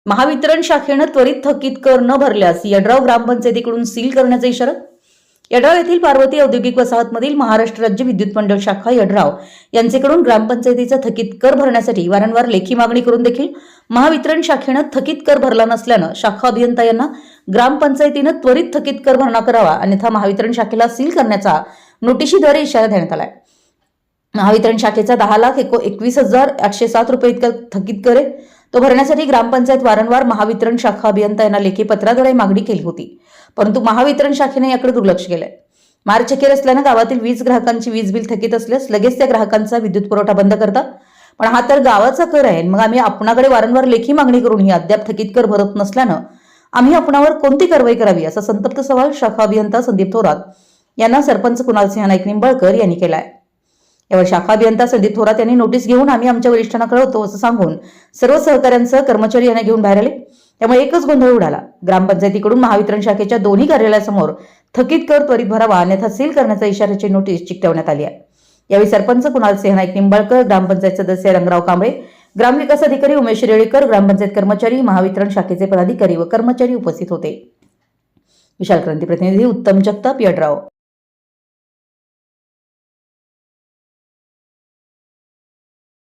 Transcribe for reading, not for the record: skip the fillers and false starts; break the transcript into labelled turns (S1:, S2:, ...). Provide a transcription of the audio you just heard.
S1: महावितरण शाखेनं त्वरित थकीत कर न भरल्यास यड्राव ग्रामपंचायतीकडून सील करण्याचा इशारा. यड्राव येथील पार्वती औद्योगिक वसाहतमधील महाराष्ट्र राज्य विद्युत मंडळ शाखा यड्राव यांचेकडून ग्रामपंचायतीचा थकीत कर भरण्यासाठी वारंवार लेखी मागणी करून देखील महावितरण शाखेनं थकीत कर भरला नसल्यानं शाखा अभियंता यांना ग्रामपंचायतीनं त्वरित थकीत कर भरणा करावा, अन्यथा महावितरण शाखेला सील करण्याचा नोटिशीद्वारे इशारा देण्यात आलाय. महावितरण शाखेचा 10,21,807 रुपये इतका थकीत कर आहे. तो भरण्यासाठी ग्रामपंचायत वारंवार महावितरण शाखा अभियंता यांना लेखी पत्राद्वारे मागणी केली होती, परंतु महावितरण शाखेने याकडे दुर्लक्ष केलंय. मार्च अखेर असल्यानं गावातील वीज ग्राहकांची वीज बिल थकीत असल्यास लगेच त्या ग्राहकांचा विद्युत पुरवठा बंद करतात. पण हा तर गावाचा कर आहे, मग आम्ही आपणाकडे वारंवार लेखी मागणी करूनही अद्याप थकीत कर भरत नसल्यानं आम्ही आपणावर कोणती कारवाई करावी, असा संतप्त सवाल शाखा अभियंता संदीप थोरात यांना सरपंच कुणाल सिंह नाईक निंबाळकर यांनी केलाय. यावर शाखा अभियंता संदीप थोरात यांनी नोटीस घेऊन आम्ही आमच्या वरिष्ठांना कळवतो असं सांगून सर्व सहकाऱ्यांसह कर्मचारी यांना घेऊन बाहेर आले. त्यामुळे एकच गोंधळ उडाला. ग्रामपंचायतीकडून महावितरण शाखेच्या दोन्ही कार्यालयासमोर थकीत कर त्वरित भरावा, अन्यथा सील करण्याचा इशाऱ्याची नोटीस चिकटवण्यात आली आहे. यावेळी सरपंच कुणाल सिंह नाईक निंबाळकर, ग्रामपंचायत सदस्य रंगराव कांबळे, ग्रामविकास अधिकारी उमेश रेळेकर, ग्रामपंचायत कर्मचारी, महावितरण शाखेचे पदाधिकारी व कर्मचारी उपस्थित होते. विशाल क्रांती प्रतिनिधी उत्तम जगताप, यड्राव.